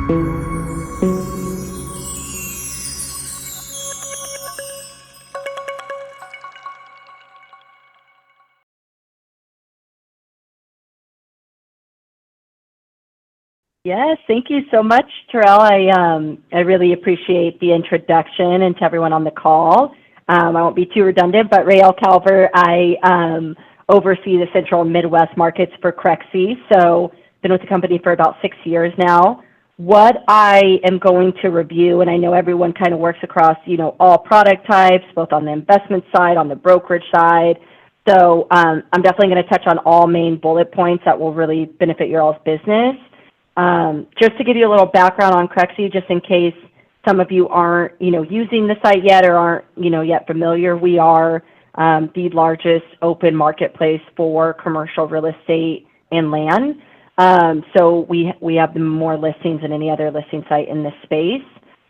Yes, thank you so much, Terrell. I really appreciate the introduction, and to everyone on the call. I won't be too redundant, but Rayelle Calvert, I oversee the Central and Midwest markets for Crexi. So been with the company for about 6 years now. What I am going to review, and I know everyone kind of works across, all product types, both on the investment side, on the brokerage side. So I'm definitely going to touch on all main bullet points that will really benefit your all's business. Just to give you a little background on Crexi, just in case some of you aren't, using the site yet or aren't, yet familiar, we are the largest open marketplace for commercial real estate and land. So we have more listings than any other listing site in this space.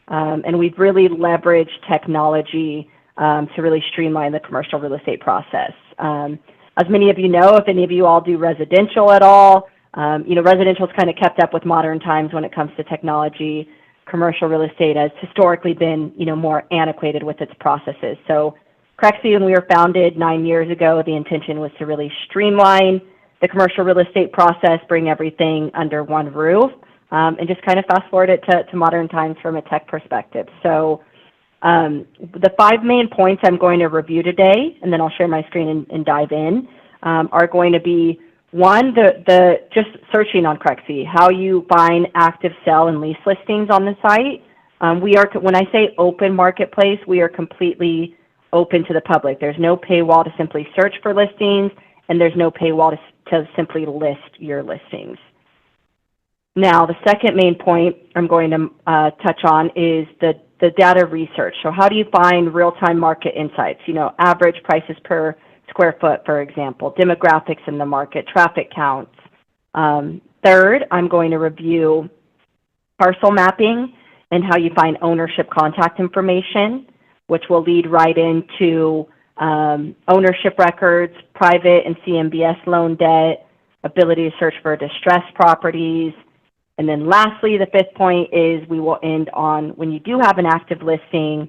And we've really leveraged technology to really streamline the commercial real estate process. As many of you know, if any of you all do residential at all, residential has kind of kept up with modern times when it comes to technology. Commercial real estate has historically been, more antiquated with its processes. So Crexi, when we were founded 9 years ago, the intention was to really streamline the commercial real estate process, bring everything under one roof, and just kind of fast forward it to modern times from a tech perspective. So the 5 main points I'm going to review today, and then I'll share my screen and dive in, are going to be one, the just searching on Crexi, how you find active sell and lease listings on the site. When I say open marketplace, we are completely open to the public. There's no paywall to simply search for listings, and there's no paywall to simply list your listings. Now, the second main point I'm going to touch on is the data research. So how do you find real-time market insights? Average prices per square foot, for example, demographics in the market, traffic counts. Third, I'm going to review parcel mapping and how you find ownership contact information, which will lead right into ownership records, private and CMBS loan debt, ability to search for distressed properties. And then lastly, the 5th point is we will end on, when you do have an active listing,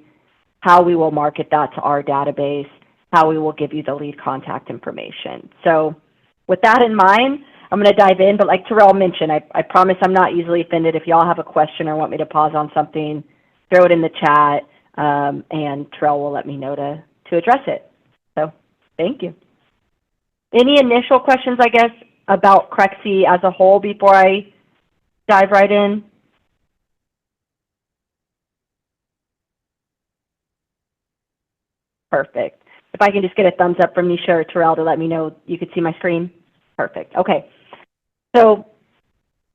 how we will market that to our database, how we will give you the lead contact information. So with that in mind, I'm going to dive in, but like Terrell mentioned, I promise I'm not easily offended. If y'all have a question or want me to pause on something, throw it in the chat, and Terrell will let me know to address it. So thank you. Any initial questions, I guess, about Crexi as a whole before I dive right in? Perfect. If I can just get a thumbs up from Nisha or Terrell to let me know you could see my screen. Perfect. Okay. So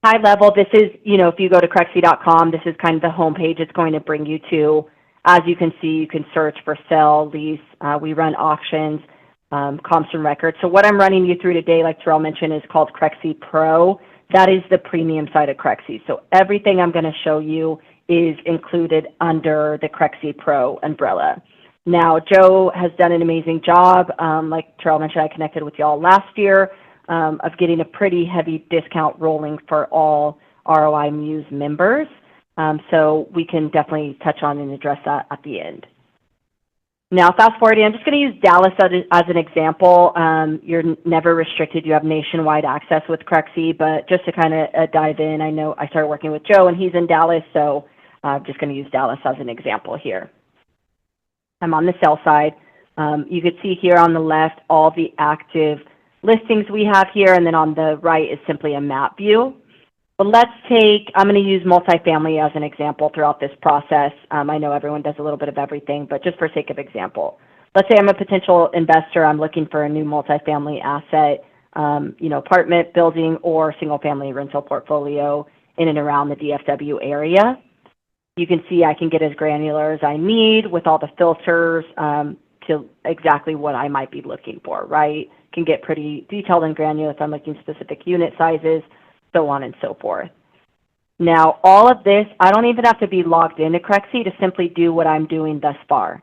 high level, this is, if you go to Crexi.com, this is kind of the homepage it's going to bring you to. As you can see, you can search for sell, lease. We run auctions, comps and records. So what I'm running you through today, like Terrell mentioned, is called Crexi Pro. That is the premium side of Crexi. So everything I'm going to show you is included under the Crexi Pro umbrella. Now, Joe has done an amazing job. Like Terrell mentioned, I connected with y'all last year of getting a pretty heavy discount rolling for all roimuse members. So we can definitely touch on and address that at the end. Now, fast forwarding, I'm just going to use Dallas as an example. You're never restricted. You have nationwide access with Crexi, but just to kind of dive in, I know I started working with Joe, and he's in Dallas, so I'm just going to use Dallas as an example here. I'm on the sell side. You can see here on the left all the active listings we have here, and then on the right is simply a map view. But I'm going to use multifamily as an example throughout this process. I know everyone does a little bit of everything, but just for sake of example. Let's say I'm a potential investor. I'm looking for a new multifamily asset, apartment, building, or single-family rental portfolio in and around the DFW area. You can see I can get as granular as I need with all the filters to exactly what I might be looking for, right? Can get pretty detailed and granular if I'm looking specific unit sizes, so on and so forth. Now, all of this, I don't even have to be logged into Crexi to simply do what I'm doing thus far.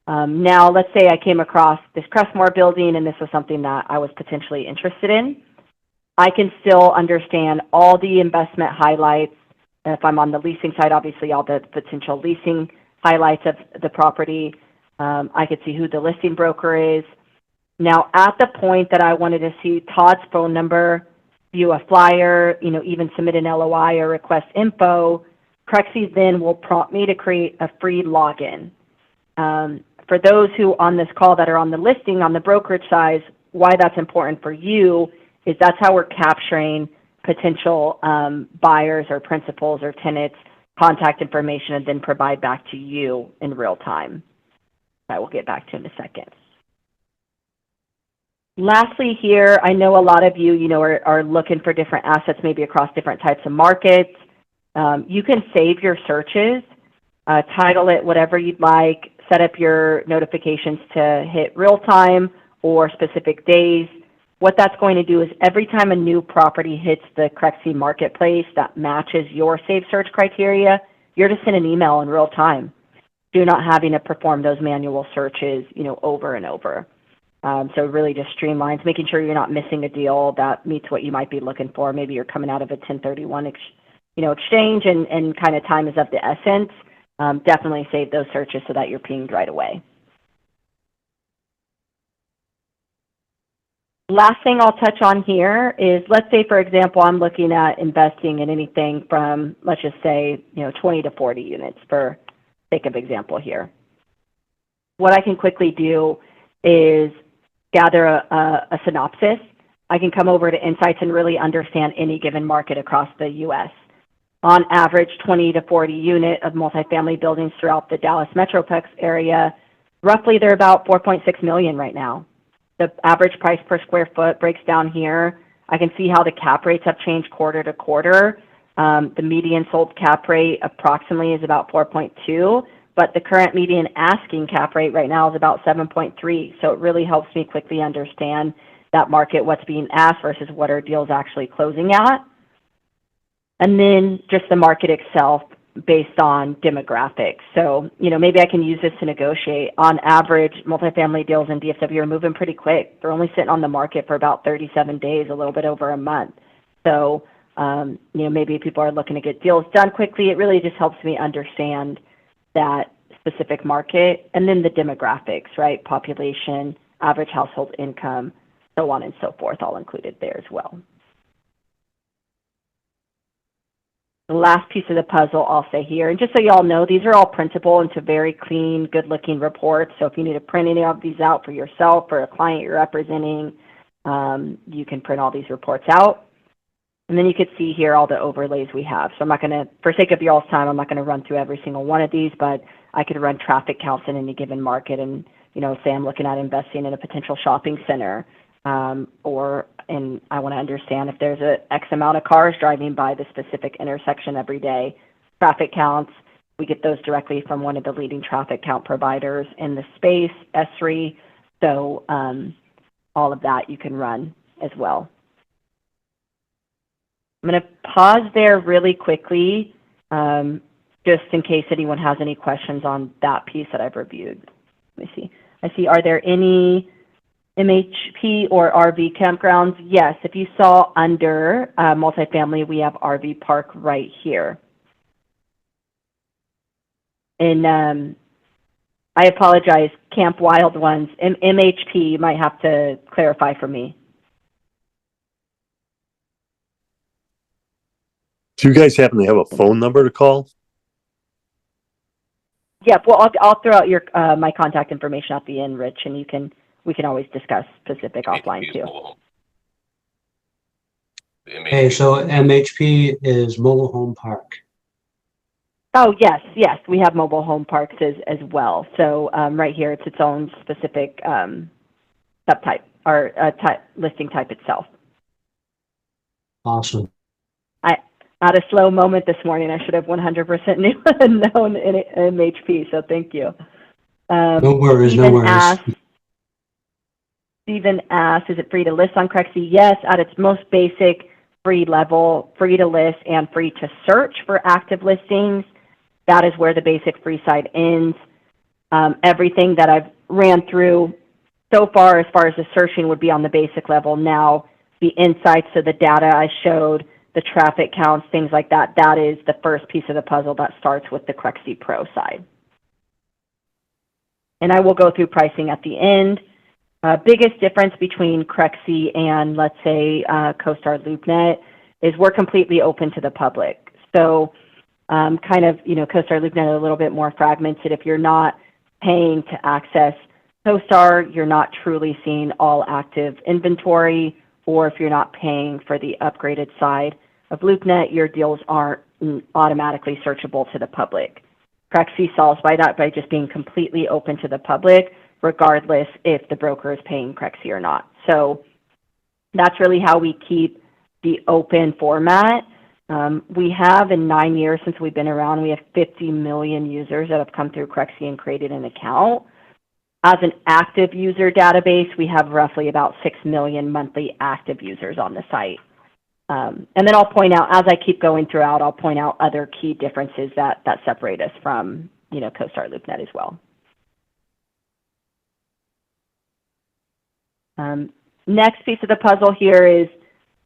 Now, let's say I came across this Crestmore building and this was something that I was potentially interested in. I can still understand all the investment highlights, if I'm on the leasing side, obviously all the potential leasing highlights of the property. I could see who the listing broker is. Now, at the point that I wanted to see Todd's phone number, view a flyer, even submit an LOI or request info, Crexi then will prompt me to create a free login. For those who on this call that are on the listing, on the brokerage side, why that's important for you is that's how we're capturing potential buyers or principals or tenants' contact information and then provide back to you in real time. I will get back to in a second. Lastly here, I know a lot of you, are looking for different assets maybe across different types of markets. You can save your searches, title it whatever you'd like, set up your notifications to hit real time or specific days. What that's going to do is every time a new property hits the Crexi marketplace that matches your saved search criteria, you're to send an email in real time. You're not having to perform those manual searches, over and over. So it really just streamlines, making sure you're not missing a deal that meets what you might be looking for. Maybe you're coming out of a 1031 exchange and kind of time is of the essence. Definitely save those searches so that you're pinged right away. Last thing I'll touch on here is, let's say, for example, I'm looking at investing in anything from, let's just say, 20 to 40 units for sake of example here. What I can quickly do is gather a synopsis. I can come over to Insights and really understand any given market across the U.S. On average, 20 to 40 unit of multifamily buildings throughout the Dallas Metroplex area, roughly they're about 4.6 million right now. The average price per square foot breaks down here. I can see how the cap rates have changed quarter to quarter. The median sold cap rate approximately is about 4.2, but the current median asking cap rate right now is about 7.3. So it really helps me quickly understand that market, what's being asked versus what are deals actually closing at. And then just the market itself based on demographics. So, maybe I can use this to negotiate. On average, multifamily deals in DFW are moving pretty quick. They're only sitting on the market for about 37 days, a little bit over a month. So, maybe people are looking to get deals done quickly. It really just helps me understand that specific market. And then the demographics, right? Population, average household income, so on and so forth, all included there as well. The last piece of the puzzle I'll say here, and just so you all know, these are all printable into very clean, good-looking reports. So if you need to print any of these out for yourself or a client you're representing, you can print all these reports out. And then you could see here all the overlays we have. So I'm not going to, for sake of y'all's time, I'm not going to run through every single one of these, but I could run traffic counts in any given market and, say I'm looking at investing in a potential shopping center, and I want to understand if there's a X amount of cars driving by the specific intersection every day. Traffic counts, we get those directly from one of the leading traffic count providers in the space, S3. So all of that you can run as well. I'm going to pause there really quickly, just in case anyone has any questions on that piece that I've reviewed. Let me see. I see, are there any MHP or RV campgrounds? Yes, if you saw under multifamily, we have RV park right here. And I apologize, Camp Wild Ones, MHP, you might have to clarify for me. Do you guys happen to have a phone number to call? Yeah, well, I'll throw out your my contact information at the end, Rich, and we can always discuss specific offline too. Hey, so MHP is mobile home park. Oh, yes, we have mobile home parks as well. So right here, it's its own specific subtype or listing type itself. Awesome. I had a slow moment this morning. I should have 100% known MHP, so thank you. No worries, no worries. Stephen asks, is it free to list on Crexi? Yes, at its most basic free level, free to list and free to search for active listings. That is where the basic free side ends. Everything that I've ran through so far as the searching would be on the basic level. Now, the insights, so the data I showed, the traffic counts, things like that, that is the first piece of the puzzle that starts with the Crexi Pro side. And I will go through pricing at the end. Biggest difference between Crexi and, let's say, CoStar LoopNet is we're completely open to the public. So kind of, CoStar LoopNet is a little bit more fragmented. If you're not paying to access CoStar, you're not truly seeing all active inventory, or if you're not paying for the upgraded side of LoopNet, your deals aren't automatically searchable to the public. Crexi solves by that by just being completely open to the public, regardless if the broker is paying Crexi or not. So that's really how we keep the open format. We have, in 9 years since we've been around, we have 50 million users that have come through Crexi and created an account. As an active user database, we have roughly about 6 million monthly active users on the site. And then I'll point out, as I keep going throughout, I'll point out other key differences that separate us from, CoStar LoopNet as well. Next piece of the puzzle here is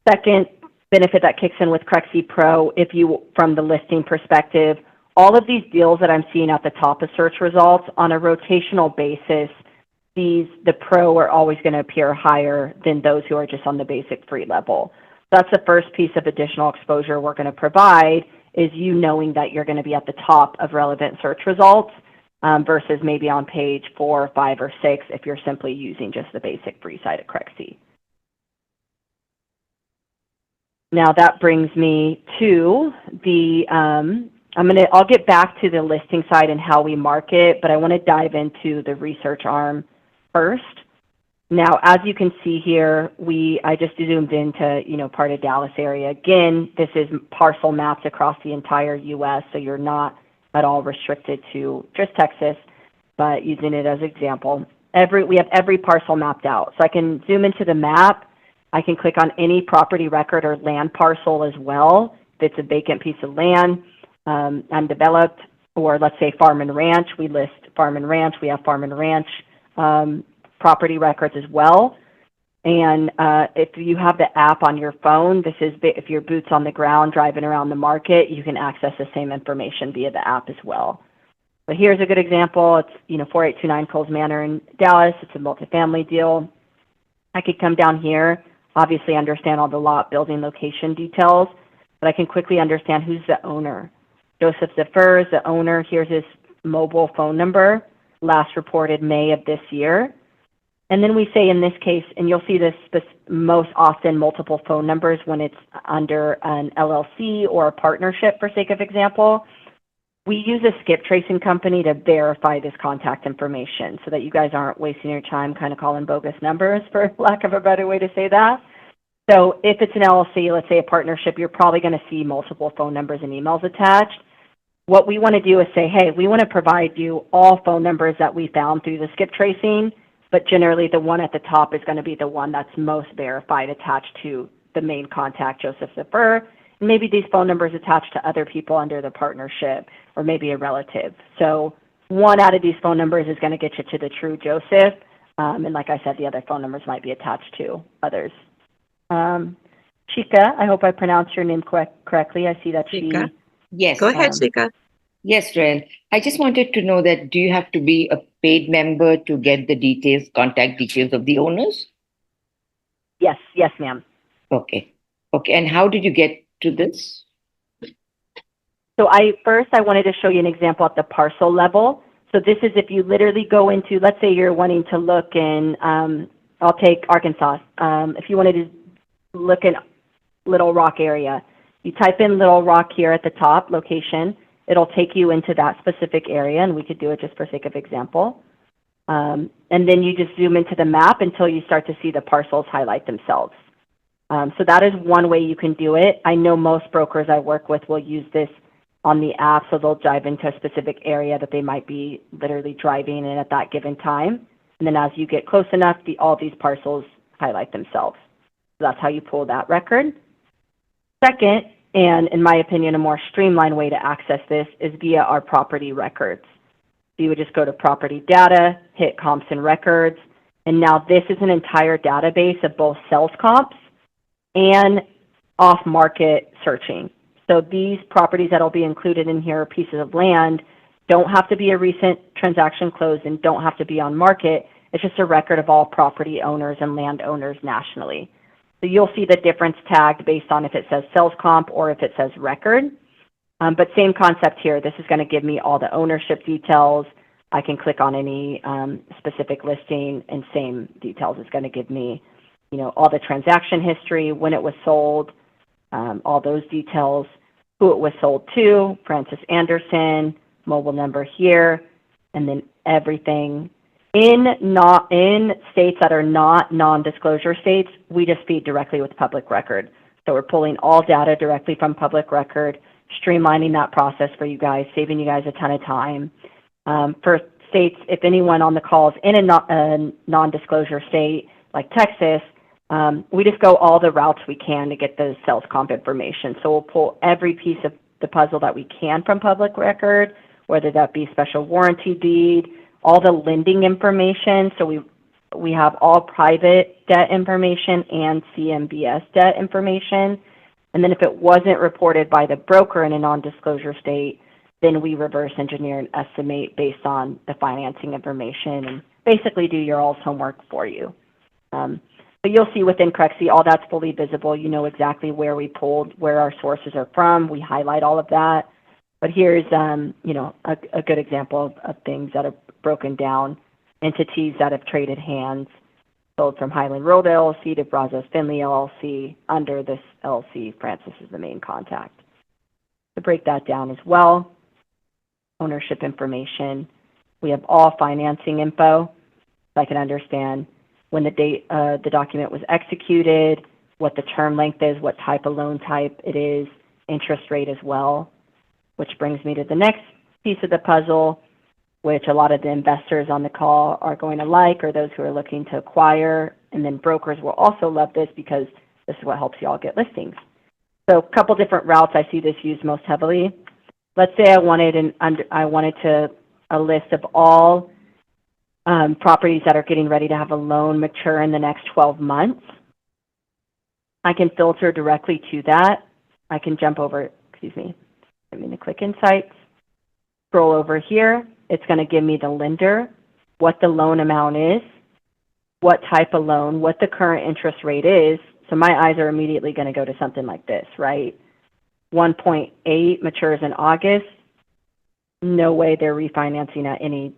second benefit that kicks in with Crexi Pro. From the listing perspective, all of these deals that I'm seeing at the top of search results on a rotational basis, the Pro are always going to appear higher than those who are just on the basic free level. That's the first piece of additional exposure we're going to provide, is you knowing that you're going to be at the top of relevant search results versus maybe on page 4, 5, or 6 if you're simply using just the basic free side of Crexi. Now that brings me to the, I'll get back to the listing side and how we market, but I want to dive into the research arm first. Now, as you can see here, I just zoomed into, part of Dallas area. Again, this is parcel maps across the entire U.S., so you're not at all restricted to just Texas, but using it as an example. We have every parcel mapped out. So I can zoom into the map. I can click on any property record or land parcel as well. If it's a vacant piece of land, undeveloped, or let's say farm and ranch, we list farm and ranch. We have farm and ranch property records as well. And if you have the app on your phone, if your boots on the ground driving around the market, you can access the same information via the app as well. But here's a good example. It's 4829 Coles Manor in Dallas. It's a multifamily deal. I could come down here, obviously understand all the lot, building, location details, but I can quickly understand who's the owner. Joseph Zaffer is the owner. Here's his mobile phone number, last reported May of this year. And then we say in this case, and you'll see this most often multiple phone numbers when it's under an LLC or a partnership, for sake of example. We use a skip tracing company to verify this contact information so that you guys aren't wasting your time kind of calling bogus numbers, for lack of a better way to say that. So if it's an LLC, let's say a partnership, you're probably going to see multiple phone numbers and emails attached. What we want to do is say, hey, we want to provide you all phone numbers that we found through the skip tracing, but generally the one at the top is going to be the one that's most verified, attached to the main contact, Joseph Zaffer. And maybe these phone numbers attached to other people under the partnership, or maybe a relative. So one out of these phone numbers is going to get you to the true Joseph. And like I said, the other phone numbers might be attached to others. Chika, I hope I pronounced your name correctly. I see that Chika? she... Yes. Go ahead, Chika. Yes, Rayelle. I just wanted to know that, do you have to be a paid member to get the details, contact details of the owners? Yes, ma'am. Okay. And how did you get to this? So I wanted to show you an example at the parcel level. So this is if you literally go into, let's say you're wanting to look in, I'll take Arkansas. If you wanted to look in Little Rock area, you type in Little Rock here at the top, location. It'll take you into that specific area, and we could do it just for sake of example. And then you just zoom into the map until you start to see the parcels highlight themselves. So that is one way you can do it. I know most brokers I work with will use this on the app, so they'll dive into a specific area that they might be literally driving in at that given time. And then as you get close enough, all these parcels highlight themselves. So that's how you pull that record. Second, and in my opinion, a more streamlined way to access this is via our property records. So you would just go to property data, hit comps and records, and now this is an entire database of both sales comps and off-market searching. So these properties that'll be included in here, pieces of land, don't have to be a recent transaction closed and don't have to be on market. It's just a record of all property owners and landowners nationally. So you'll see the difference tagged based on if it says sales comp or if it says record. But same concept here. This is going to give me all the ownership details. I can click on any specific listing, and same details is going to give me, you know, all the transaction history, when it was sold, all those details, who it was sold to, Francis Anderson, mobile number here, and then everything. In states that are not non-disclosure states, we just feed directly with public record. So we're pulling all data directly from public record, streamlining that process for you guys, saving you guys a ton of time. For states, if anyone on the call is in a non-disclosure state like Texas, we just go all the routes we can to get the sales comp information. So we'll pull every piece of the puzzle that we can from public record, whether that be special warranty deed, all the lending information. So we have all private debt information and CMBS debt information. And then if it wasn't reported by the broker in a non-disclosure state, then we reverse engineer and estimate based on the financing information and basically do your all's homework for you. But you'll see within Crexi, all that's fully visible. You know exactly where we pulled, where our sources are from. We highlight all of that. But here's, you know, a good example of things that are broken down, entities that have traded hands, sold from Highland Road LLC to Brazos Finley LLC. Under this LLC, Francis is the main contact. To break that down as well, ownership information. We have all financing info, so I can understand when the date the document was executed, what the term length is, what type of loan type it is, interest rate as well, which brings me to the next piece of the puzzle, which a lot of the investors on the call are going to like, or those who are looking to acquire. And then brokers will also love this because this is what helps you all get listings. So a couple different routes I see this used most heavily. Let's say I wanted a list of all properties that are getting ready to have a loan mature in the next 12 months. I can filter directly to that. I can jump over, I'm going to click Insights, scroll over here. It's going to give me the lender, what the loan amount is, what type of loan, what the current interest rate is. So my eyes are immediately going to go to something like this, right? 1.8 matures in August. No way they're refinancing at any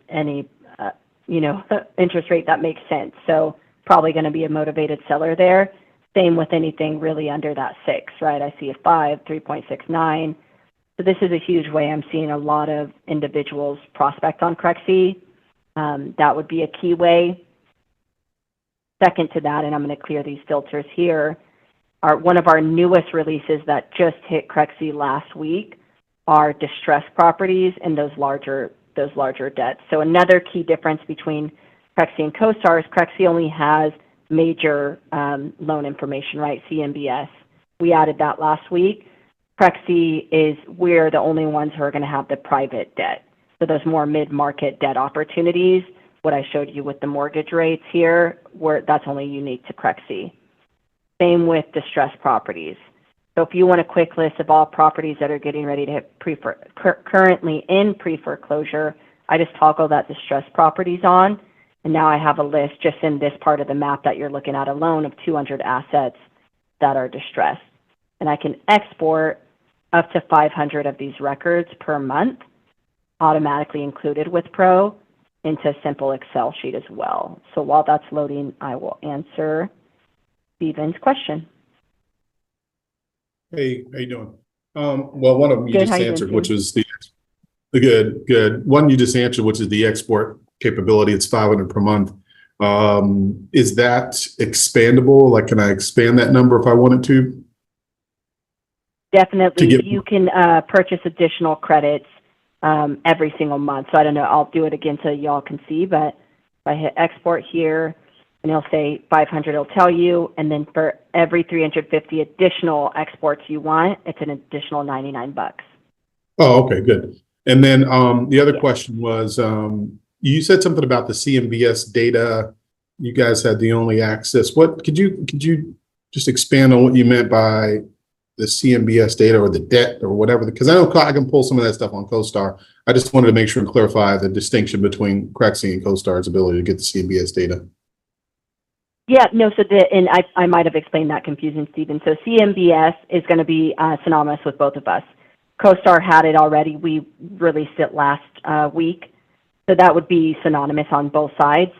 interest rate that makes sense. So probably going to be a motivated seller there. Same with anything really under that 6, right? I see a 5, 3.69. So this is a huge way I'm seeing a lot of individuals prospect on Crexi. That would be a key way. Second to that, and I'm going to clear these filters here, are one of our newest releases that just hit Crexi last week are distressed properties and those larger debts. So another key difference between Crexi and CoStar is Crexi only has major loan information, right? CMBS. We added that last week. Crexi we're the only ones who are going to have the private debt. So those more mid-market debt opportunities, what I showed you with the mortgage rates here, that's only unique to Crexi. Same with distressed properties. So if you want a quick list of all properties that are getting ready to hit currently in pre-foreclosure, I just toggle that distressed properties on, and now I have a list just in this part of the map that you're looking at alone of 200 assets that are distressed. And I can export up to 500 of these records per month, automatically included with Pro, into a simple Excel sheet as well. So while that's loading, I will answer Stephen's question. Hey, how you doing? Well, one of them you Good, just how you answered, doing, which was the good. One you just answered, which is the export capability. It's 500 per month. Is that expandable? Like, can I expand that number if I wanted to? Definitely, you can purchase additional credits every single month. So I don't know, I'll do it again so y'all can see, but if I hit export here, and it'll say 500, it'll tell you, and then for every 350 additional exports you want, it's an additional $99. Oh, okay, good. And then the other question was, you said something about the CMBS data. You guys had the only access. What could you just expand on what you meant by the CMBS data or the debt or whatever, because I know I can pull some of that stuff on CoStar. I just wanted to make sure and clarify the distinction between Crexi and CoStar's ability to get the CMBS data. Yeah, no, so and I might have explained that confusion, Stephen. So CMBS is going to be synonymous with both of us. CoStar had it already. We released it last week. So that would be synonymous on both sides.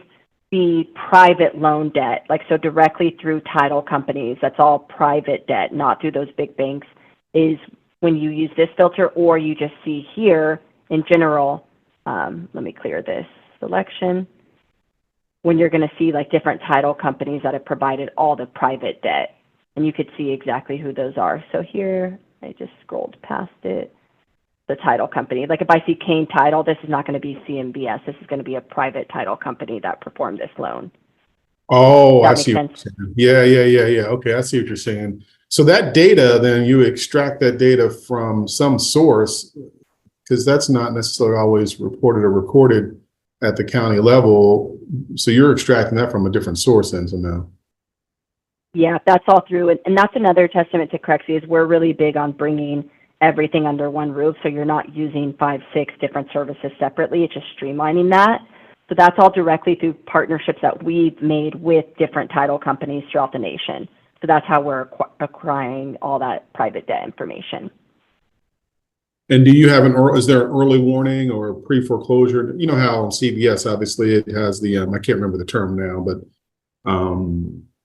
The private loan debt, like so directly through title companies, that's all private debt, not through those big banks, is when you use this filter, or you just see here in general, let me clear this selection, when you're going to see like different title companies that have provided all the private debt, and you could see exactly who those are. So here, I just scrolled past it. The title company, like if I see Kane Title, this is not going to be CMBS. This is going to be a private title company that performed this loan. Oh, I That see. makes What you're saying. Yeah. Okay, I see what you're saying. So that data, then you extract that data from some source, because that's not necessarily always reported or recorded at the county level. So you're extracting that from a different source then somehow. Yeah, that's all through. And that's another testament to Crexi is we're really big on bringing everything under one roof. So you're not using 5, 6 different services separately. It's just streamlining that. So that's all directly through partnerships that we've made with different title companies throughout the nation. So that's how we're acquiring all that private debt information. And do you have is there an early warning or pre-foreclosure? You know how on CBS, obviously it has the, I can't remember the term now, but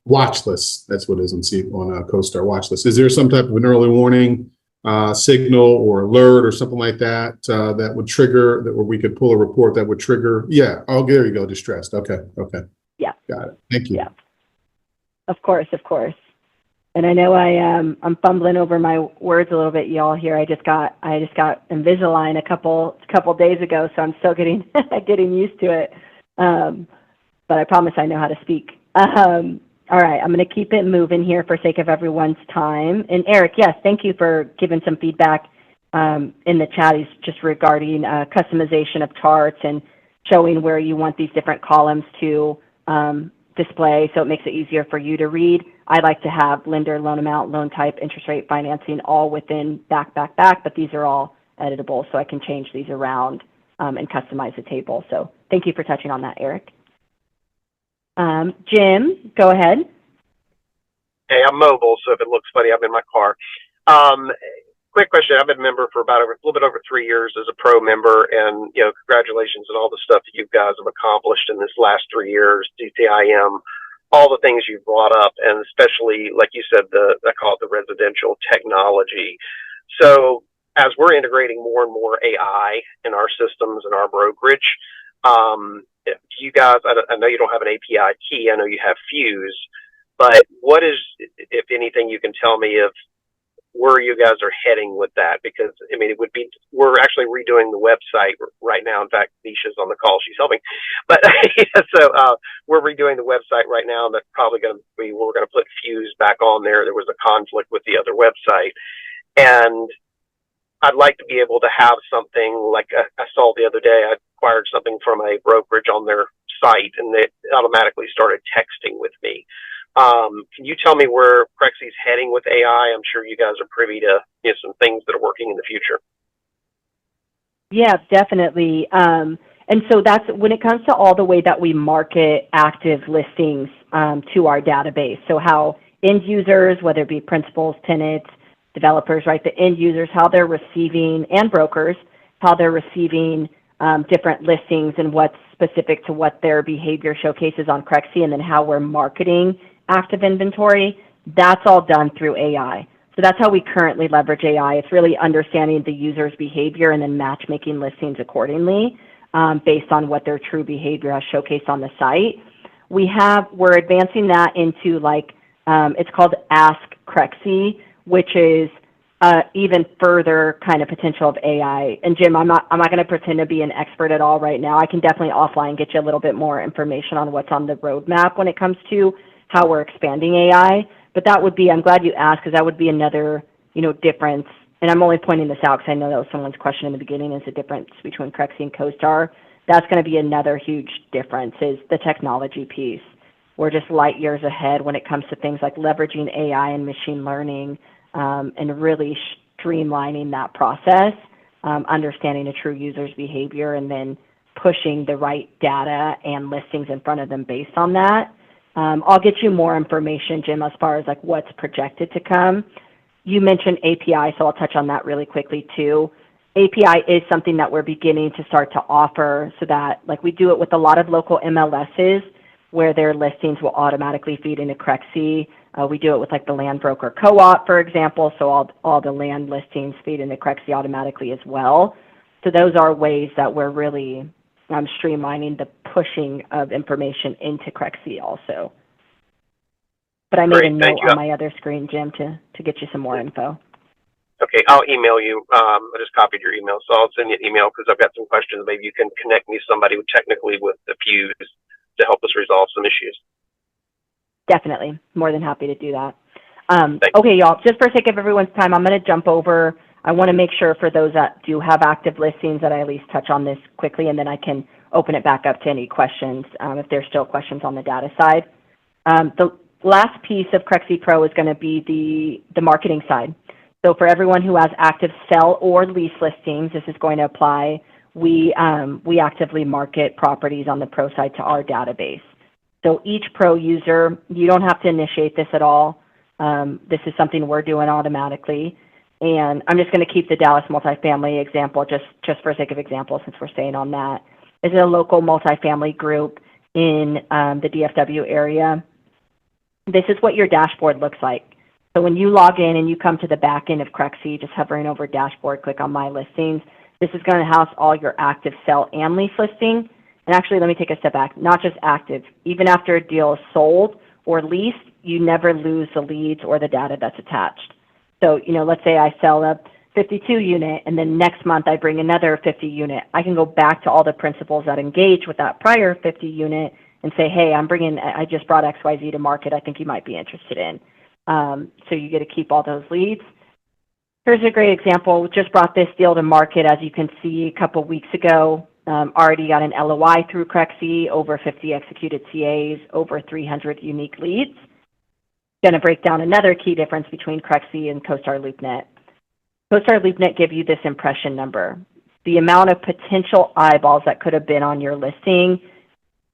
watch list. That's what it is on CoStar watch list. Is there some type of an early warning signal or alert or something like that that would trigger that, where we could pull a report that would trigger? Yeah. Oh, there you go. Distressed. Okay. Yeah. Got it. Thank you. Yeah. Of course. And I know I'm fumbling over my words a little bit, y'all. Here, I just got Invisalign a couple days ago, so I'm still getting used to it. But I promise I know how to speak. All right, I'm going to keep it moving here for sake of everyone's time. And Eric, yes, thank you for giving some feedback in the chat. Is just regarding customization of charts and showing where you want these different columns to display, so it makes it easier for you to read. I like to have lender, loan amount, loan type, interest rate, financing all within back, but these are all editable, so I can change these around and customize the table. So thank you for touching on that, Eric. Jim, go ahead. Hey, I'm mobile, so if it looks funny, I'm in my car. Quick question. I've been a member for about a little bit over 3 years as a pro member, and congratulations on all the stuff that you guys have accomplished in this last 3 years, DCIM, all the things you've brought up, and especially, like you said, I call it the residential technology. So as we're integrating more and more AI in our systems and our brokerage, you guys, I know you don't have an API key. I know you have Fuse, but what is, if anything, you can tell me of where you guys are heading with that? Because I mean, we're actually redoing the website right now. In fact, Nisha's on the call; she's helping. But so we're redoing the website right now. That's probably going to be we're going to put Fuse back on there. There was a conflict with the other website, and I'd like to be able to have something like I saw the other day. I acquired something from a brokerage on their site, and it automatically started texting with me. Can you tell me where Crexi's heading with AI? I'm sure you guys are privy to some things that are working in the future. Yeah, definitely. And so that's when it comes to all the way that we market active listings to our database. So how end users, whether it be principals, tenants, developers, right, the end users, how they're receiving, and brokers, how they're receiving different listings and what's specific to what their behavior showcases on Crexi, and then how we're marketing active inventory, that's all done through AI. So that's how we currently leverage AI. It's really understanding the user's behavior and then matchmaking listings accordingly based on what their true behavior has showcased on the site. We're advancing that into it's called Ask Crexi, which is even further kind of potential of AI. And Jim, I'm not going to pretend to be an expert at all right now. I can definitely offline get you a little bit more information on what's on the roadmap when it comes to how we're expanding AI. But that would be, I'm glad you asked, because that would be another, difference. And I'm only pointing this out because I know that was someone's question in the beginning, is the difference between Crexi and CoStar. That's going to be another huge difference, is the technology piece. We're just light years ahead when it comes to things like leveraging AI and machine learning and really streamlining that process, understanding a true user's behavior, and then pushing the right data and listings in front of them based on that. I'll get you more information, Jim, as far as like what's projected to come. You mentioned API, so I'll touch on that really quickly too. API is something that we're beginning to start to offer so that, like, we do it with a lot of local MLSs where their listings will automatically feed into Crexi. We do it with like the land broker co-op, for example, so all the land listings feed into Crexi automatically as well. So those are ways that we're really streamlining the pushing of information into Crexi also. But I made a note on my other screen, Jim, to get you some more info. Okay, I'll email you. I just copied your email, so I'll send you an email because I've got some questions. Maybe you can connect me somebody technically with the Fuse to help us resolve some issues. Definitely. More than happy to do that. Okay, y'all, just for sake of everyone's time, I'm going to jump over. I want to make sure for those that do have active listings that I at least touch on this quickly, and then I can open it back up to any questions if there's still questions on the data side. The last piece of Crexi Pro is going to be the marketing side. So for everyone who has active sell or lease listings, this is going to apply. We actively market properties on the Pro side to our database. So each Pro user, you don't have to initiate this at all. This is something we're doing automatically. And I'm just going to keep the Dallas multifamily example just for sake of example, since we're staying on that. This is a local multifamily group in the DFW area. This is what your dashboard looks like. So when you log in and you come to the back end of Crexi, just hovering over dashboard, click on My Listings. This is going to house all your active sell and lease listing. And actually, let me take a step back, not just active. Even after a deal is sold or leased, you never lose the leads or the data that's attached. So, let's say I sell a 52 unit and then next month I bring another 50 unit. I can go back to all the principals that engage with that prior 50 unit and say, hey, I just brought XYZ to market. I think you might be interested in. So you get to keep all those leads. Here's a great example. We just brought this deal to market, as you can see, a couple weeks ago. Already got an LOI through Crexi, over 50 executed CAs, over 300 unique leads. Going to break down another key difference between Crexi and CoStar LoopNet. CoStar LoopNet give you this impression number, the amount of potential eyeballs that could have been on your listing.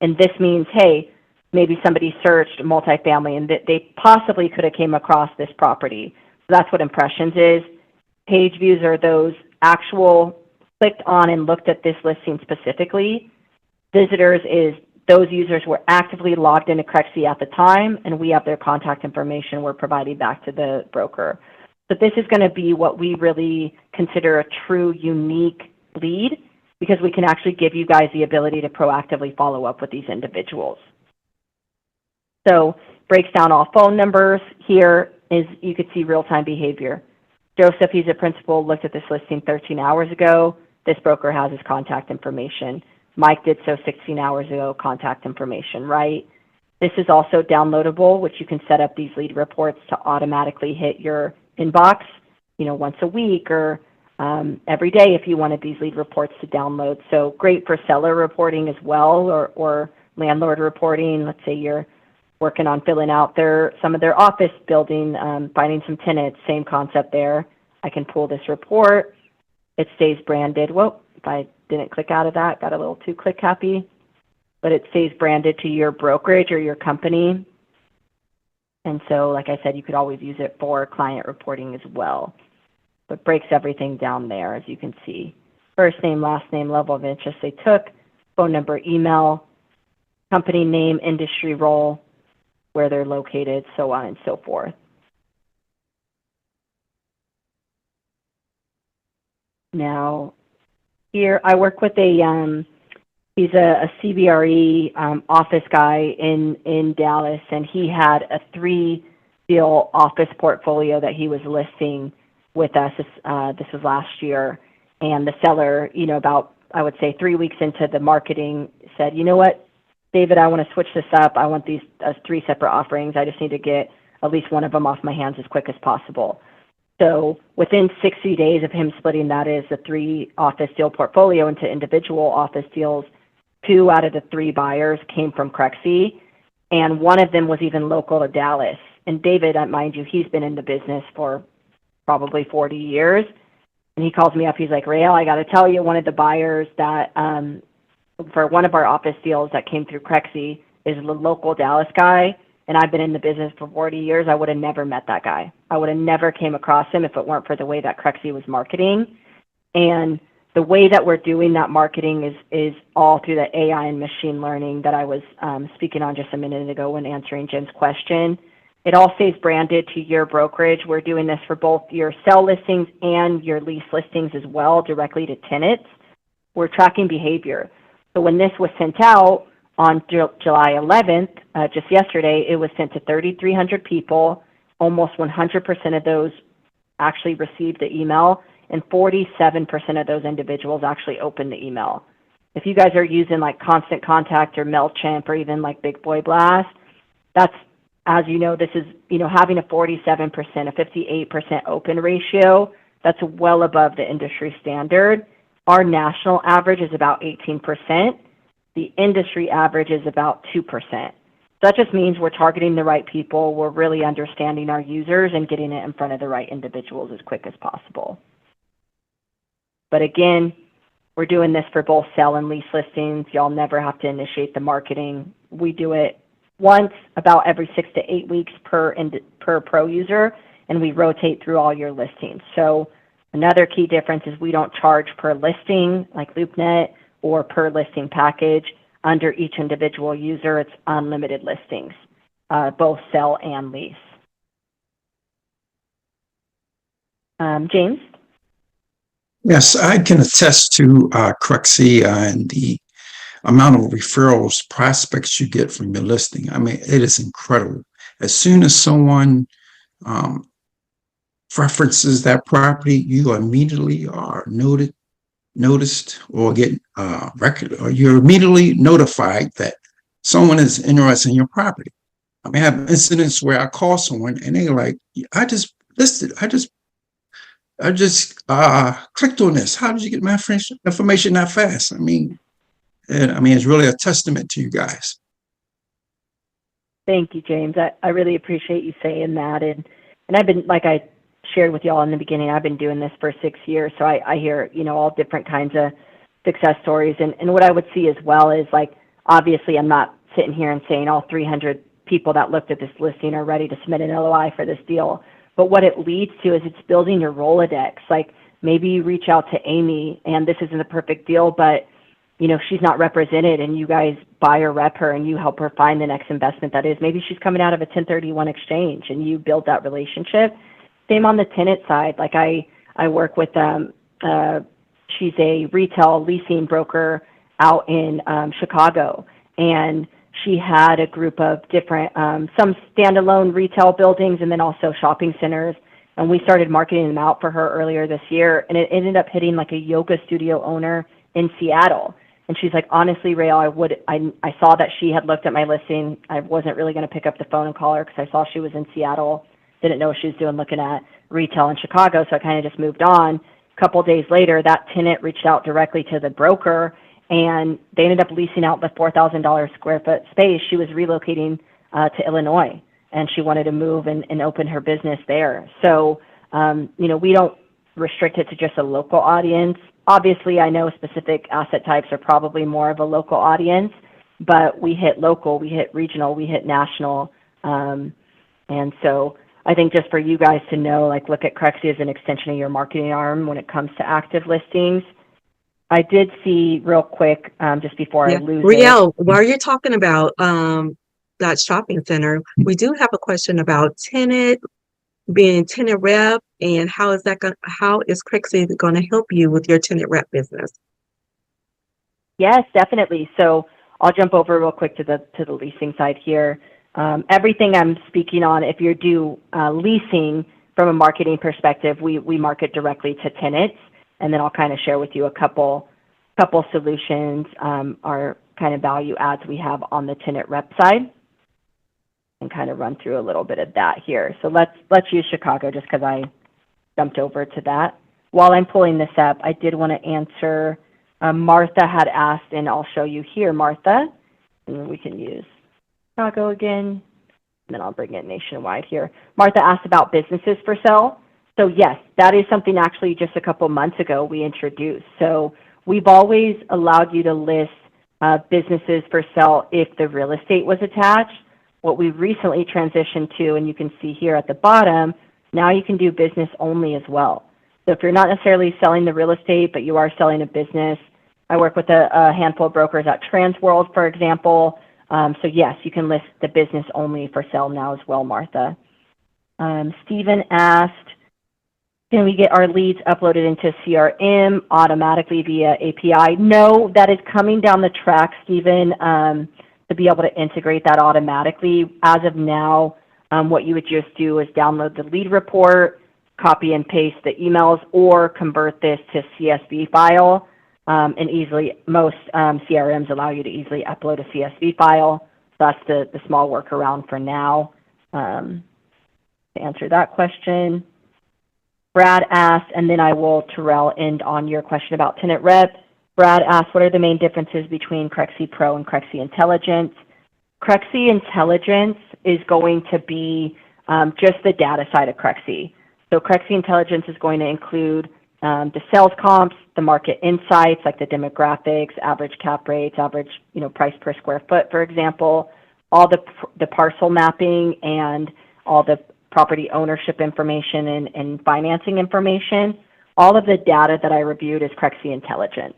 And this means, hey, maybe somebody searched multifamily and they possibly could have came across this property. So that's what impressions is. Page views are those actual clicked on and looked at this listing specifically. Visitors is those users were actively logged into Crexi at the time, and we have their contact information we're providing back to the broker. So this is going to be what we really consider a true unique lead, because we can actually give you guys the ability to proactively follow up with these individuals. So breaks down all phone numbers. Here is, you could see real-time behavior. Joseph, he's a principal, looked at this listing 13 hours ago. This broker has his contact information. Mike did so 16 hours ago, contact information, right? This is also downloadable, which you can set up these lead reports to automatically hit your inbox, once a week or every day if you wanted these lead reports to download. So great for seller reporting as well, or landlord reporting. Let's say you're working on filling out some of their office building, finding some tenants, same concept there. I can pull this report. It stays branded. Whoa, if I didn't click out of that, got a little too click happy. But it stays branded to your brokerage or your company. And so, like I said, you could always use it for client reporting as well. But breaks everything down there, as you can see. First name, last name, level of interest they took, phone number, email, company name, industry role, where they're located, so on and so forth. Now, here I work with he's a CBRE office guy in Dallas, and he had a 3-deal office portfolio that he was listing with us. This was last year, and the seller, about, I would say 3 weeks into the marketing, said, you know what, David, I want to switch this up. I want these 3 separate offerings. I just need to get at least one of them off my hands as quick as possible. So within 60 days of him splitting that is the 3 office deal portfolio into individual office deals, 2 out of the 3 buyers came from Crexi, and one of them was even local to Dallas. And David, mind you, he's been in the business for probably 40 years. And he calls me up. He's like, Rayelle, I got to tell you, one of the buyers that for one of our office deals that came through Crexi is the local Dallas guy. And I've been in the business for 40 years. I would have never met that guy. I would have never came across him if it weren't for the way that Crexi was marketing. And the way that we're doing that marketing is all through the AI and machine learning that I was speaking on just a minute ago when answering Jim's question. It all stays branded to your brokerage. We're doing this for both your sell listings and your lease listings as well, directly to tenants. We're tracking behavior. So when this was sent out on July 11th, just yesterday, it was sent to 3,300 people. Almost 100% of those actually received the email, and 47% of those individuals actually opened the email. If you guys are using like Constant Contact or MailChimp or even like Big Boy Blast, that's, as you know, this is, having a 47%, a 58% open ratio, that's well above the industry standard. Our national average is about 18%. The industry average is about 2%. So that just means we're targeting the right people, we're really understanding our users and getting it in front of the right individuals as quick as possible. But again, we're doing this for both sell and lease listings. Y'all never have to initiate the marketing. We do it once about every 6 to 8 weeks per pro user, and we rotate through all your listings. So another key difference is we don't charge per listing like LoopNet or per listing package. Under each individual user, it's unlimited listings, both sell and lease. James? Yes, I can attest to Crexi and the amount of referrals, prospects you get from your listing. I mean, it is incredible. As soon as someone preferences that property, you immediately are noticed or get record, or you're immediately notified that someone is interested in your property. I mean, I have incidents where I call someone and they're like, I just listed, I just clicked on this. How did you get my information that fast? I mean, it's really a testament to you guys. Thank you, James. I really appreciate you saying that. And I've been, like I shared with y'all in the beginning, I've been doing this for 6 years. So I hear, all different kinds of success stories. And what I would see as well is, like, obviously I'm not sitting here and saying all 300 people that looked at this listing are ready to submit an LOI for this deal. But what it leads to is it's building your Rolodex. Like, maybe you reach out to Amy, and this isn't a perfect deal, but she's not represented, and you guys buy or rep her and you help her find the next investment that is. Maybe she's coming out of a 1031 exchange and you build that relationship. Same on the tenant side. Like, I work with she's a retail leasing broker out in Chicago, and she had a group of different, some standalone retail buildings and then also shopping centers. And we started marketing them out for her earlier this year. And it ended up hitting like a yoga studio owner in Seattle. And she's like, honestly, Rayelle, I saw that she had looked at my listing. I wasn't really going to pick up the phone and call her because I saw she was in Seattle. Didn't know what she was doing looking at retail in Chicago. So I kind of just moved on. A couple of days later, that tenant reached out directly to the broker, and they ended up leasing out the 4,000 square foot space. She was relocating to Illinois, and she wanted to move and open her business there. So, we don't restrict it to just a local audience. Obviously, I know specific asset types are probably more of a local audience, but we hit local, we hit regional, we hit national. And so I think just for you guys to know, like, look at Crexi as an extension of your marketing arm when it comes to active listings. I did see real quick, just before I lose Rayelle, while you're talking about that shopping center, we do have a question about being tenant rep, and how is Crexi going to help you with your tenant rep business? Yes, definitely. So I'll jump over real quick to the leasing side here. Everything I'm speaking on, if you do leasing from a marketing perspective, we market directly to tenants, and then I'll kind of share with you a couple solutions, our kind of value adds we have on the tenant rep side, and kind of run through a little bit of that here. So let's use Chicago just because I jumped over to that. While I'm pulling this up, I did want to answer, Martha had asked, and I'll show you here, Martha, and we can use Chicago again, and then I'll bring it nationwide here. Martha asked about businesses for sale. So yes, that is something actually just a couple months ago we introduced. So we've always allowed you to list businesses for sale if the real estate was attached. What we've recently transitioned to, and you can see here at the bottom, now you can do business only as well. So if you're not necessarily selling the real estate, but you are selling a business, I work with a handful of brokers at Transworld, for example. So yes, you can list the business only for sale now as well, Martha. Stephen asked, can we get our leads uploaded into CRM automatically via API? No, that is coming down the track, Stephen, to be able to integrate that automatically. As of now, what you would just do is download the lead report, copy and paste the emails, or convert this to CSV file. And easily, most CRMs allow you to easily upload a CSV file. So that's the small workaround for now. To answer that question. Brad asked, and then I will, Terrell, end on your question about tenant rep. Brad asked, what are the main differences between Crexi Pro and Crexi Intelligence? Crexi Intelligence is going to be just the data side of Crexi. So Crexi Intelligence is going to include the sales comps, the market insights like the demographics, average cap rates, average price per square foot, for example, all the parcel mapping and all the property ownership information and financing information. All of the data that I reviewed is Crexi Intelligence.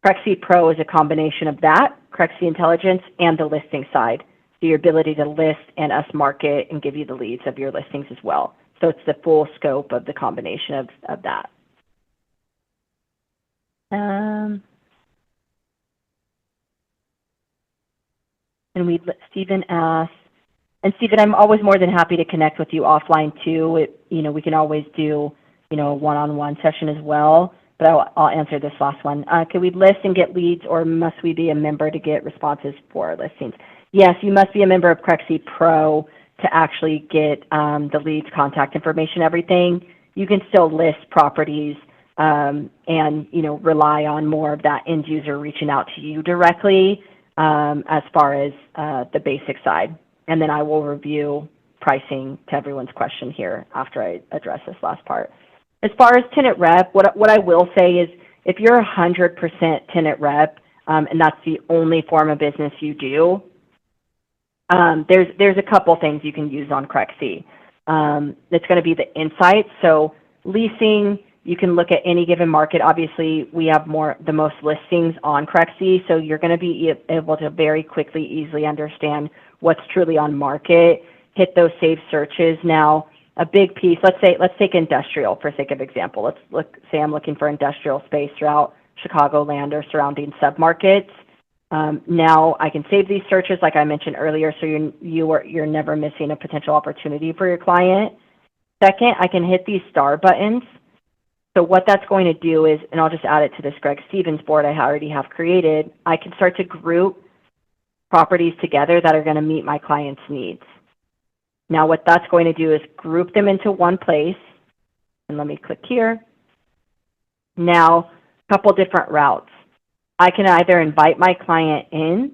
Crexi Pro is a combination of that, Crexi Intelligence, and the listing side. So your ability to list and us market and give you the leads of your listings as well. So it's the full scope of the combination of that. And Stephen asked, and Stephen, I'm always more than happy to connect with you offline too. We can always do, a one-on-one session as well. But I'll answer this last one. Can we list and get leads, or must we be a member to get responses for our listings? Yes, you must be a member of Crexi Pro to actually get the leads, contact information, everything. You can still list properties and rely on more of that end user reaching out to you directly as far as the basic side. And then I will review pricing to everyone's question here after I address this last part. As far as tenant rep, what I will say is if you're 100% tenant rep and that's the only form of business you do, there's a couple things you can use on Crexi. It's going to be the insights. So leasing, you can look at any given market. Obviously, we have the most listings on Crexi, so you're going to be able to very quickly, easily understand what's truly on market. Hit those save searches. Now, a big piece. Let's take industrial for sake of example. Say I'm looking for industrial space throughout Chicagoland or surrounding submarkets. Now I can save these searches, like I mentioned earlier, so you're never missing a potential opportunity for your client. Second, I can hit these star buttons. So what that's going to do is, and I'll just add it to this Greg Stevens board I already have created, I can start to group properties together that are going to meet my client's needs. Now what that's going to do is group them into one place. And let me click here. Now, a couple different routes. I can either invite my client in.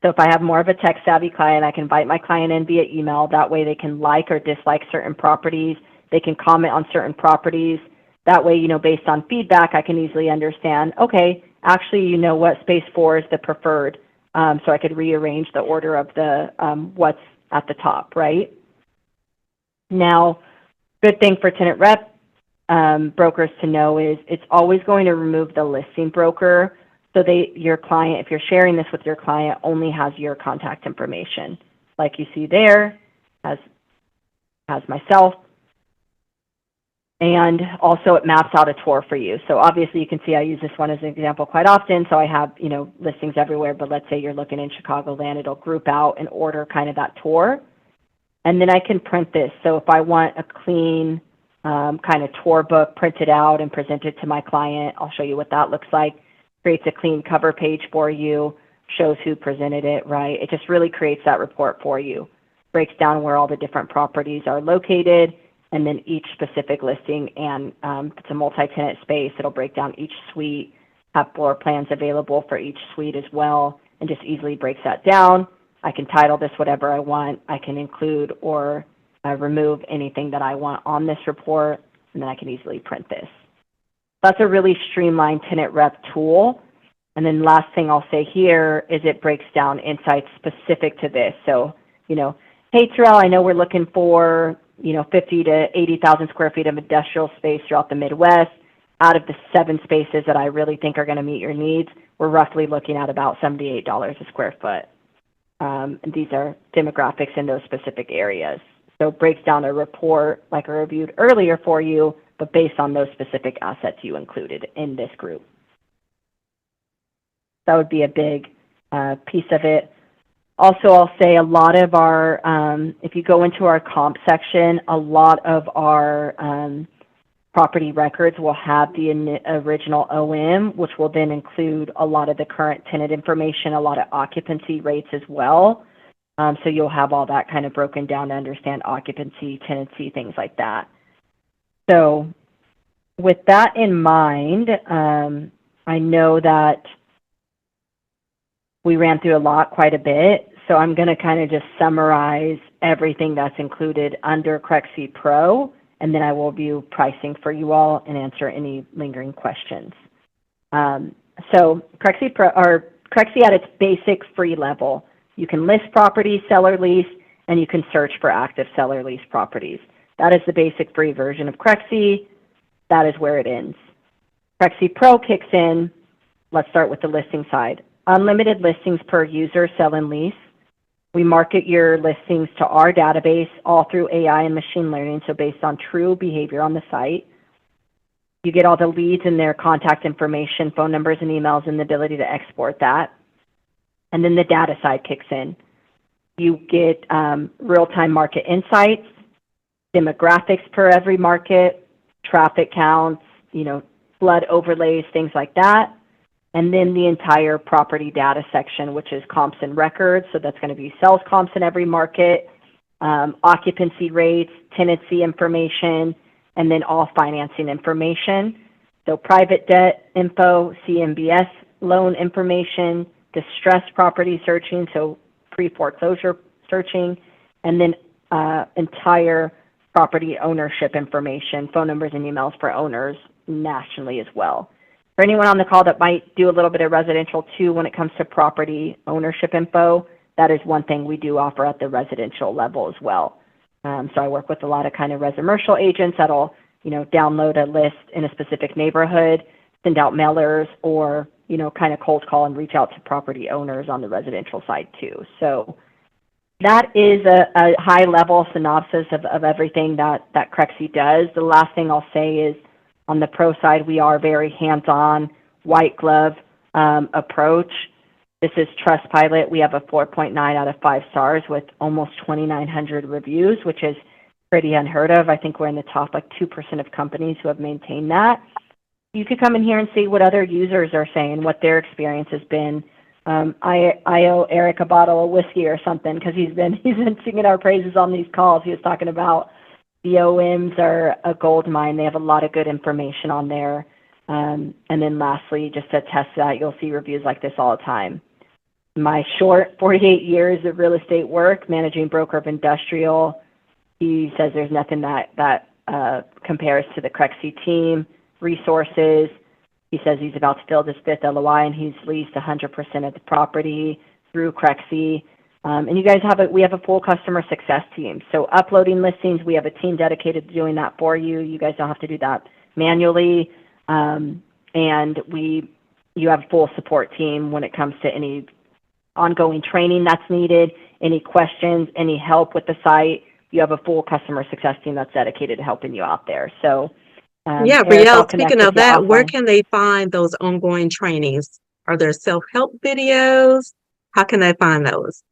So if I have more of a tech-savvy client, I can invite my client in via email. That way they can like or dislike certain properties. They can comment on certain properties. That way, based on feedback, I can easily understand, okay, actually, what space 4 is the preferred. So I could rearrange the order of the what's at the top, right? Now, good thing for tenant rep brokers to know is it's always going to remove the listing broker. So your client, if you're sharing this with your client, only has your contact information. Like you see there, has myself. And also it maps out a tour for you. So obviously you can see I use this one as an example quite often. So I have, listings everywhere, but let's say you're looking in Chicagoland, it'll group out and order kind of that tour. And then I can print this. So if I want a clean kind of tour book printed out and presented to my client, I'll show you what that looks like. Creates a clean cover page for you, shows who presented it, right? It just really creates that report for you. Breaks down where all the different properties are located, and then each specific listing, and if it's a multi-tenant space, it'll break down each suite, have floor plans available for each suite as well, and just easily breaks that down. I can title this whatever I want. I can include or remove anything that I want on this report, and then I can easily print this. That's a really streamlined tenant rep tool. And then last thing I'll say here is it breaks down insights specific to this. So, hey, Terrell, I know we're looking for, 50 to 80,000 square feet of industrial space throughout the Midwest. Out of the 7 spaces that I really think are going to meet your needs, we're roughly looking at about $78 a square foot. And these are demographics in those specific areas. So it breaks down a report like I reviewed earlier for you, but based on those specific assets you included in this group. That would be a big piece of it. Also, I'll say a lot of our, if you go into our comp section, a lot of our property records will have the original OM, which will then include a lot of the current tenant information, a lot of occupancy rates as well. So you'll have all that kind of broken down to understand occupancy, tenancy, things like that. So with that in mind, I know that we ran through a lot, quite a bit. So I'm going to kind of just summarize everything that's included under Crexi Pro, and then I will view pricing for you all and answer any lingering questions. So Crexi Pro, or Crexi at its basic free level, you can list properties, seller lease, and you can search for active seller lease properties. That is the basic free version of Crexi. That is where it ends. Crexi Pro kicks in. Let's start with the listing side. Unlimited listings per user, sell and lease. We market your listings to our database all through AI and machine learning, so based on true behavior on the site. You get all the leads and their contact information, phone numbers and emails, and the ability to export that. And then the data side kicks in. You get real-time market insights, demographics per every market, traffic counts, flood overlays, things like that. And then the entire property data section, which is comps and records. So that's going to be sales comps in every market, occupancy rates, tenancy information, and then all financing information. So private debt info, CMBS loan information, distressed property searching, so pre-foreclosure searching, and then entire property ownership information, phone numbers and emails for owners nationally as well. For anyone on the call that might do a little bit of residential too, when it comes to property ownership info, that is one thing we do offer at the residential level as well. So I work with a lot of kind of residential agents that'll, download a list in a specific neighborhood, send out mailers, or, kind of cold call and reach out to property owners on the residential side too. So that is a high level synopsis of everything that Crexi does. The last thing I'll say is, on the pro side, we are very hands-on, white glove approach. This is Trustpilot. We have a 4.9 out of 5 stars with almost 2,900 reviews, which is pretty unheard of. I think we're in the top 2% of companies who have maintained that. You could come in here and see what other users are saying, what their experience has been. I owe Eric a bottle of whiskey or something because he's been singing our praises on these calls. He was talking about the OMs are a gold mine. They have a lot of good information on there. And then lastly, just to test that, you'll see reviews like this all the time. My short 48 years of real estate work, managing broker of industrial, he says there's nothing that compares to the Crexi team, resources. He says he's about to build his 5th LOI and he's leased 100% of the property through Crexi. And you guys we have a full customer success team. So uploading listings, we have a team dedicated to doing that for you. You guys don't have to do that manually. And you have a full support team when it comes to any ongoing training that's needed, any questions, any help with the site. You have a full customer success team that's dedicated to helping you out there. So yeah, Rayelle, speaking of that, where can they find those ongoing trainings? Are there self-help videos? How can they find those?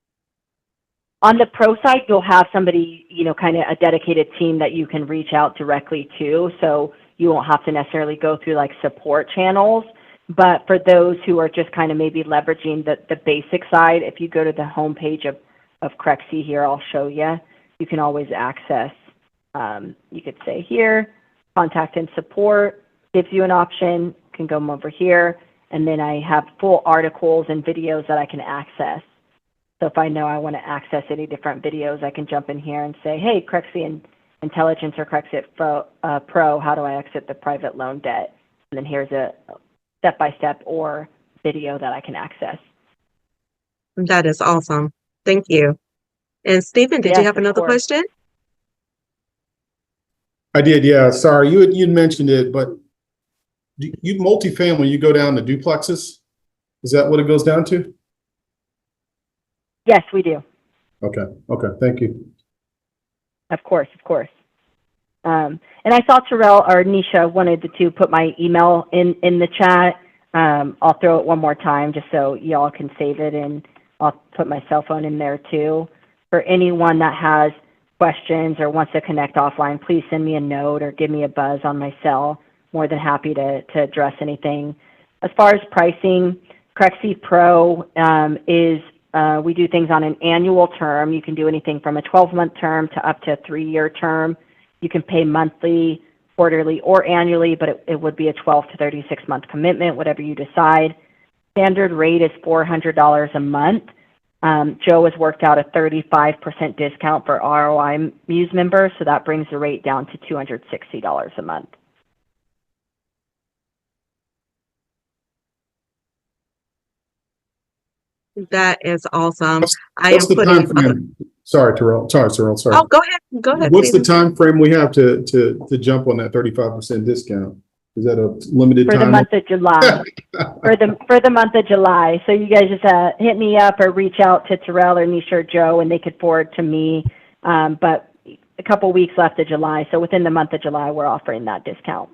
On the pro side, you'll have somebody, kind of a dedicated team that you can reach out directly to. So you won't have to necessarily go through support channels. But for those who are just kind of maybe leveraging the basic side, if you go to the homepage of Crexi here, I'll show you. You can always access, you could say here, contact and support, gives you an option, can go over here. And then I have full articles and videos that I can access. So if I know I want to access any different videos, I can jump in here and say, hey, Crexi and Intelligence or Crexi Pro, how do I exit the private loan debt? And then here's a step-by-step or video that I can access. That is awesome. Thank you. And Stephen, did you Yes, have of another course. question? I did, yeah. Sorry, you mentioned it, but you multifamily, you go down to duplexes? Is that what it goes down to? Yes, we do. Okay, thank you. Of course, of course. And I saw Terrell or Nisha wanted to put my email in the chat. I'll throw it one more time just so y'all can save it, and I'll put my cell phone in there too. For anyone that has questions or wants to connect offline, please send me a note or give me a buzz on my cell. More than happy to address anything. As far as pricing, Crexi Pro is we do things on an annual term. You can do anything from a 12-month term to up to a 3-year term. You can pay monthly, quarterly, or annually, but it would be a 12 to 36-month commitment, whatever you decide. Standard rate is $400 a month. Joe has worked out a 35% discount for roimuse members, so that brings the rate down to $260 a month. That is awesome. What's I am the putting. time frame? Sorry, Terrell. Sorry. Oh, go ahead. Go ahead. What's the Stephen. time frame we have to jump on that 35% discount? Is that a limited For time? the month of July. for the month of July. So you guys just hit me up or reach out to Terrell or Nisha or Joe, and they could forward to me. But a couple weeks left of July. So within the month of July, we're offering that discount.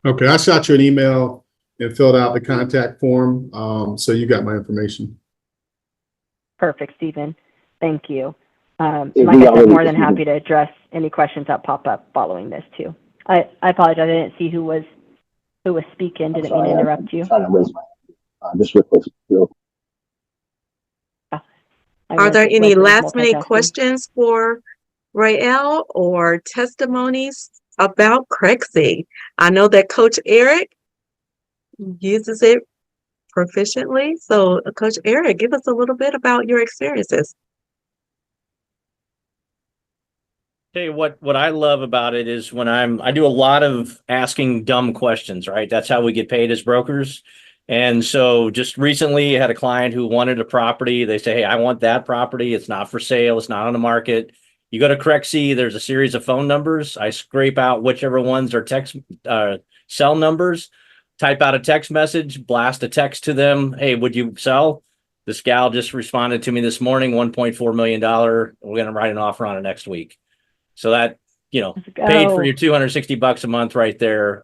Okay, I shot you an email and filled out the contact form. So you got my information. Perfect, Stephen. Thank you. Like I said, more than happy to address any questions that pop up following this too. I apologize. I didn't see who was speaking. Didn't mean to interrupt you. Just real quick. Are there any last minute questions for Rayelle or testimonies about Crexi? I know that Coach Eric uses it proficiently. So Coach Eric, give us a little bit about your experiences. Tell you what I love about it is when I do a lot of asking dumb questions, right? That's how we get paid as brokers. And so just recently I had a client who wanted a property. They say, hey, I want that property. It's not for sale. It's not on the market. You go to Crexi, there's a series of phone numbers. I scrape out whichever ones are text cell numbers, type out a text message, blast a text to them. Hey, would you sell? This gal just responded to me this morning, $1.4 million. We're going to write an offer on it next week. So that, paid for your $260 a month right there.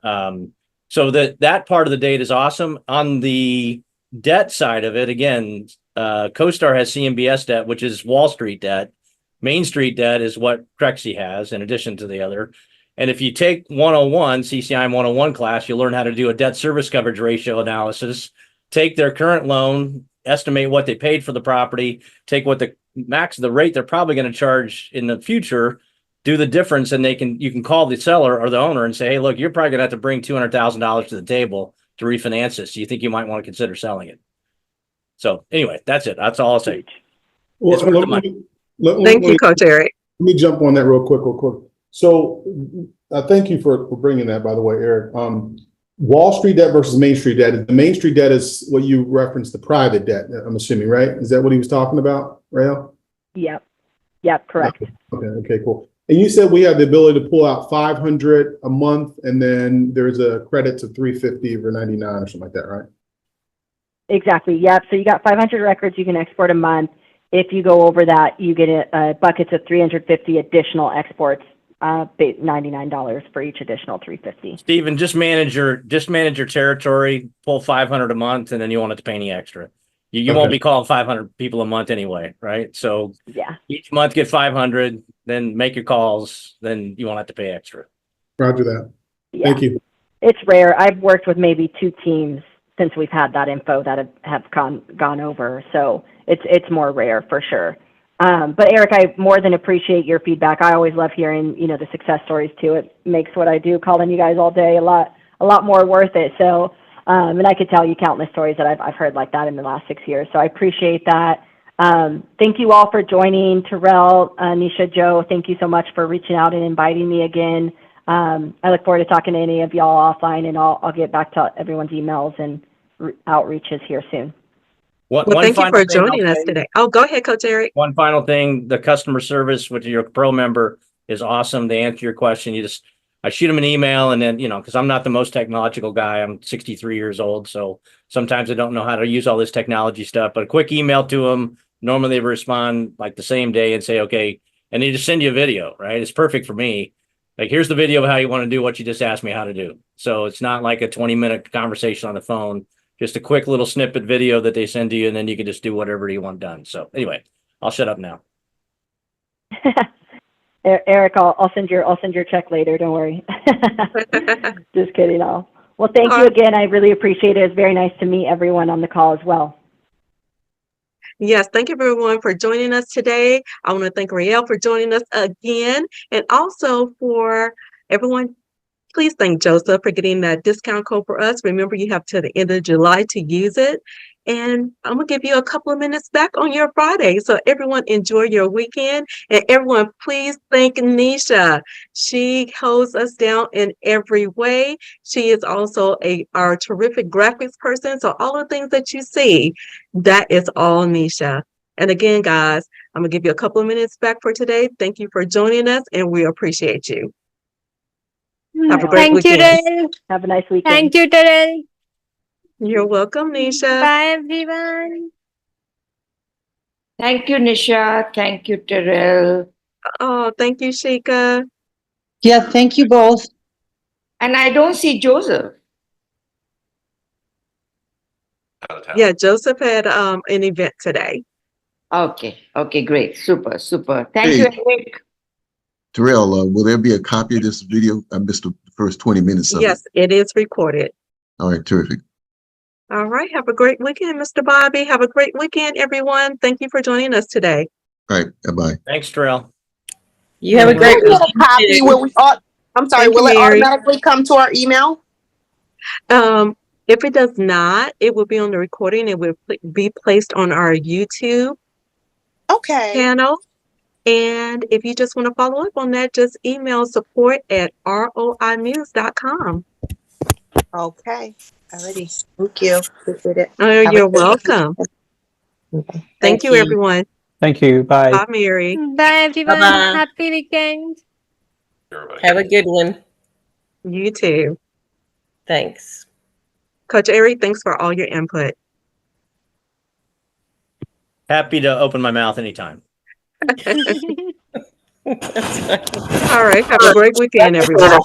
So that part of the date is awesome. On the debt side of it, again, CoStar has CMBS debt, which is Wall Street debt. Main Street debt is what Crexi has in addition to the other. And if you take 101, CCIM 101 class, you'll learn how to do a debt service coverage ratio analysis, take their current loan, estimate what they paid for the property, take what the max, the rate they're probably going to charge in the future, do the difference, and you can call the seller or the owner and say, hey, look, you're probably going to have to bring $200,000 to the table to refinance this. Do you think you might want to consider selling it? So anyway, that's it. That's all I'll say. Well, Thank you, Coach Eric. Let me jump on that real quick. So thank you for bringing that, by the way, Eric. Wall Street debt versus Main Street debt. The Main Street debt is what you referenced, the private debt, I'm assuming, right? Is that what he was talking about, Rayelle? Yep, correct. Okay, cool. And you said we have the ability to pull out $500 a month, and then there's a credit to $350 or $99 or something like that, right? Exactly. Yep. So you got 500 records you can export a month. If you go over that, you get buckets of 350 additional exports, $99 for each additional 350. Stephen, just manage your territory, pull 500 a month, and then you won't have to pay any extra. You won't be calling 500 people a month anyway, right? So yeah, each month get 500, then make your calls, then you won't have to pay extra. Roger that. Yeah. Thank you. It's rare. I've worked with maybe 2 teams since we've had that info that have gone over. So it's more rare for sure. But Eric, I more than appreciate your feedback. I always love hearing, the success stories too. It makes what I do, calling you guys all day, a lot more worth it. So, and I could tell you countless stories that I've heard like that in the last 6 years. So I appreciate that. Thank you all for joining. Terrell, Nisha, Joe, thank you so much for reaching out and inviting me again. I look forward to talking to any of y'all offline, and I'll get back to everyone's emails and outreaches here soon. Well, thank you for joining us today. Oh, go ahead, Coach Eric. One final thing, the customer service with your pro member is awesome. They answer your question. I shoot them an email, and then, because I'm not the most technological guy. I'm 63 years old. So sometimes I don't know how to use all this technology stuff, but a quick email to them. Normally they respond like the same day and say, okay, and they just send you a video, right? It's perfect for me. Like, here's the video of how you want to do what you just asked me how to do. So it's not like a 20-minute conversation on the phone. Just a quick little snippet video that they send to you, and then you can just do whatever you want done. So anyway, I'll shut up now. Eric, I'll send your check later. Don't worry. Just kidding. Well, thank you again. I really appreciate it. It's very nice to meet everyone on the call as well. Yes, thank you everyone for joining us today. I want to thank Rayelle for joining us again, and also for everyone. Please thank Joseph for getting that discount code for us. Remember, you have till the end of July to use it. And I'm going to give you a couple of minutes back on your Friday. So everyone enjoy your weekend. And everyone, please thank Nisha. She holds us down in every way. She is also our terrific graphics person. So all the things that you see, that is all Nisha. And again, guys, I'm going to give you a couple of minutes back for today. Thank you for joining us, and we appreciate you. Have a great weekend. Thank you, Terrell. Have a nice weekend. Thank you, Terrell. You're welcome, Nisha. Bye, everyone. Thank you, Nisha. Thank you, Terrell. Oh, thank you, Sheikah. Yeah, thank you both. And I don't see Joseph. Yeah, Joseph had an event today. Okay, great. Super. Thank you, Eric. Terrell, will there be a copy of this video? I missed the first 20 minutes of it. Yes, it is recorded. All right, terrific. All right, have a great weekend, Mr. Bobby. Have a great weekend, everyone. Thank you for joining us today. All right, bye-bye. Thanks, Terrell. You have a great Will we get a copy? Will it automatically come to our email? If it does not, it will be on the recording. It will be placed on our YouTube channel. And if you just want to follow up on that, just email support@roimuse.com. Okay. Alrighty. Thank you. Appreciate it. Oh, you're welcome. Okay. Thank you, everyone. Thank you. Bye. Bye, Mary. Bye, everyone. Bye-bye. Happy weekend. Have a good one. You too. Thanks. Coach Eric, thanks for all your input. Happy to open my mouth anytime. All right. Have a great weekend, everyone.